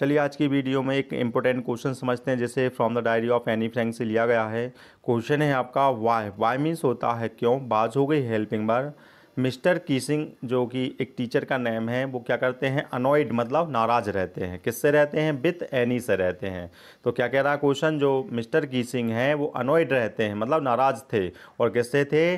चलिए आज की वीडियो में एक इम्पोर्टेंट क्वेश्चन समझते हैं, जैसे from the diary of Anne Frank से लिया गया है। क्वेश्चन है आपका वाई। वाई मीन्स होता है क्यों। बाज हो गई हेल्पिंग बार। मिस्टर कीसिंग जो कि एक टीचर का नेम है, वो क्या करते हैं, अनॉयड मतलब नाराज रहते हैं। किससे रहते हैं, विथ एनी से रहते हैं। तो क्या कह रहा है क्वेश्चन, जो मिस्टर कीसिंग हैं वो अनॉयड रहते हैं मतलब नाराज थे, और किससे थे,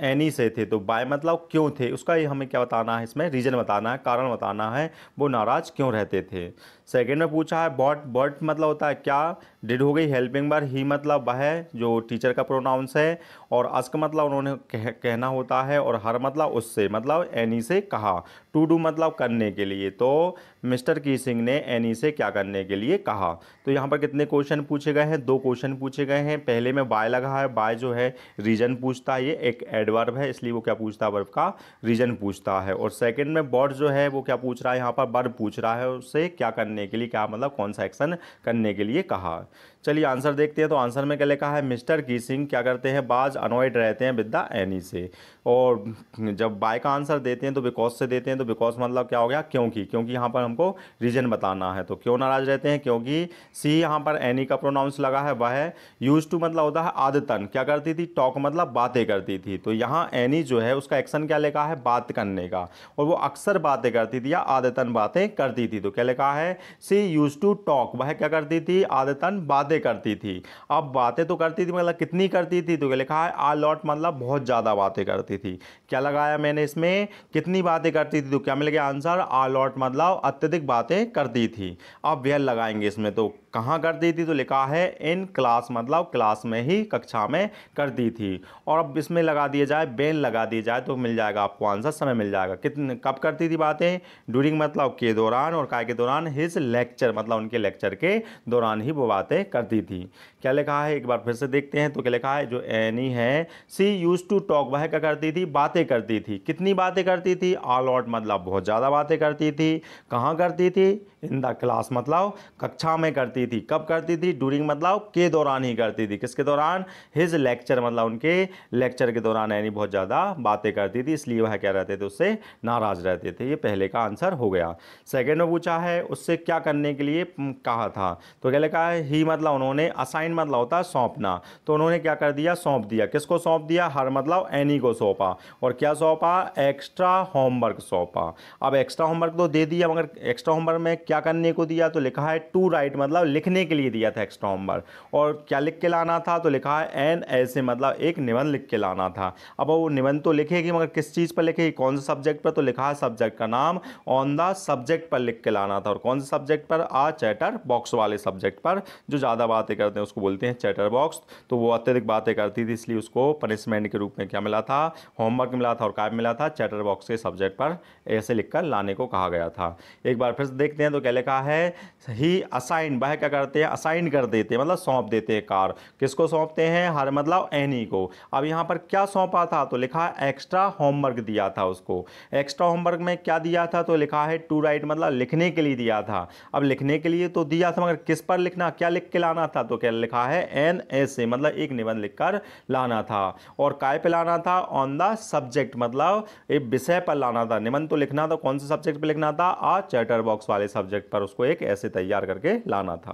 एनी से थे। तो बाय मतलब क्यों थे, उसका ही हमें क्या बताना है, इसमें रीज़न बताना है, कारण बताना है वो नाराज क्यों रहते थे। सेकेंड में पूछा है बॉट। बॉट मतलब होता है क्या। डिड हो गई हेल्पिंग बार। ही मतलब वह जो टीचर का प्रोनाउंस है, और अस्क मतलब उन्होंने कहना होता है, और हर मतलब उससे मतलब एनी से कहा। टू डू मतलब करने के लिए। तो मिस्टर कीसिंग ने एनी से क्या करने के लिए कहा। तो यहाँ पर कितने क्वेश्चन पूछे गए हैं, 2 क्वेश्चन पूछे गए हैं। पहले में बाय लगा है, बाय जो है रीजन पूछता है, ये एक एडवर्ब है इसलिए वो क्या पूछता है, वर्ब का रीजन पूछता है। और सेकंड में बॉट जो है वो क्या पूछ रहा है, यहाँ पर वर्ब पूछ रहा है, उससे क्या करने के लिए, क्या मतलब कौन सा एक्शन करने के लिए कहा। चलिए आंसर देखते हैं। तो आंसर में क्या लिखा है, मिस्टर कीसिंग क्या करते हैं, बाज अनॉयड रहते हैं विद द एनी से। और जब बाय का आंसर देते हैं तो बिकॉज से देते हैं, तो बिकॉज मतलब क्या हो गया, क्योंकि। क्योंकि यहाँ पर हमको रीजन बताना है। तो क्यों नाराज रहते हैं, क्योंकि सी यहाँ पर एनी का प्रोनाउंस लगा है, वह है। यूज टू मतलब होता है आदतन क्या करती थी, टॉक मतलब बातें करती थी। तो यहाँ एनी जो है उसका एक्शन क्या लिखा है, बात करने का, और वो अक्सर बातें करती थी या आदतन बातें करती थी। तो क्या लिखा है, सी यूज टू टॉक, वह क्या करती थी, आदतन बातें करती थी। अब बातें तो करती थी मतलब कितनी करती थी, तो क्या लिखा है, आ लॉट मतलब बहुत ज़्यादा बातें करती थी। क्या लगाया मैंने इसमें, कितनी बातें करती थी, तो क्या मिल गया आंसर, आ लॉट मतलब अत्यधिक बातें करती थी। अब वह लगाएंगे इसमें, तो कहाँ करती थी, तो लिखा है इन क्लास मतलब क्लास में ही, कक्षा में करती थी। और अब इसमें लगा दिया जाए, बेन लगा दिया जाए, तो मिल जाएगा आपको आंसर, समय मिल जाएगा। कितने कब करती थी बातें, ड्यूरिंग मतलब के दौरान, और काय के दौरान, हिज लेक्चर मतलब उनके लेक्चर के दौरान ही वो बातें करती थी। क्या लिखा है एक बार फिर से देखते हैं। तो क्या लिखा है, जो एनी है, सी यूज टू टॉक, वह क्या करती थी, बातें करती थी। कितनी बातें करती थी, आ लॉट मतलब बहुत ज़्यादा बातें करती थी। कहाँ करती थी, इन द क्लास मतलब कक्षा में करती थी। कब करती थी, ड्यूरिंग मतलब के दौरान ही करती थी। किसके दौरान, हिज लेक्चर मतलब उनके लेक्चर के दौरान यानी बहुत ज़्यादा बातें करती थी, इसलिए वह क्या रहते थे, उससे नाराज रहते थे। ये पहले का आंसर हो गया। सेकेंड में पूछा है उससे क्या करने के लिए कहा था। तो क्या लिखा है, ही मतलब उन्होंने, असाइन मतलब होता है सौंपना, तो उन्होंने क्या कर दिया, सौंप दिया। किसको सौंप दिया, हर मतलब एनी को सौंपा। और क्या सौंपा, एक्स्ट्रा होमवर्क सौंपा। अब एक्स्ट्रा होमवर्क तो दे दिया, मगर एक्स्ट्रा होमवर्क में क्या करने को दिया, तो लिखा है टू राइट मतलब लिखने के लिए दिया था एक्स्ट्रा होमवर्क। और क्या लिख के लाना था, तो लिखा है एन ऐसे मतलब एक निबंध लिख के लाना था। अब वो निबंध तो लिखेगी, मगर किस चीज़ पर लिखेगी, कौन से सब्जेक्ट पर, तो लिखा है सब्जेक्ट का नाम ऑन द सब्जेक्ट पर लिख के लाना था। और कौन से सब्जेक्ट पर, आ चैटर बॉक्स वाले सब्जेक्ट पर। जो ज़्यादा बातें करते हैं उसको बोलते हैं चैटर बॉक्स। तो वो अत्यधिक बातें करती थी, इसलिए उसको पनिशमेंट के रूप में क्या मिला था, होमवर्क मिला था। और क्या मिला था, चैटर बॉक्स के सब्जेक्ट पर ऐसे लिखकर लाने को कहा गया था। एक बार फिर से देखते हैं। तो क्या लिखा है, ही असाइन, वह क्या करते हैं, असाइन कर देते हैं मतलब सौंप देते हैं कार। किसको सौंपते हैं, हर मतलब एनी को। अब यहाँ पर क्या सौंपा था, तो लिखा है एक्स्ट्रा होमवर्क दिया था उसको। एक्स्ट्रा होमवर्क में क्या दिया था, तो लिखा है टू राइट मतलब लिखने के लिए दिया था। अब लिखने के लिए तो दिया था, मगर किस पर लिखना, क्या लिख के लाना था, तो क्या लिखा है एन ऐसे मतलब एक निबंध लिखकर लाना था। और काय पे लाना था, ऑन द सब्जेक्ट मतलब एक विषय पर लाना था। निबंध तो लिखना था, कौन से सब्जेक्ट पर लिखना था, आ चैटर बॉक्स वाले सब्जेक्ट पर उसको एक ऐसे तैयार करके लाना था।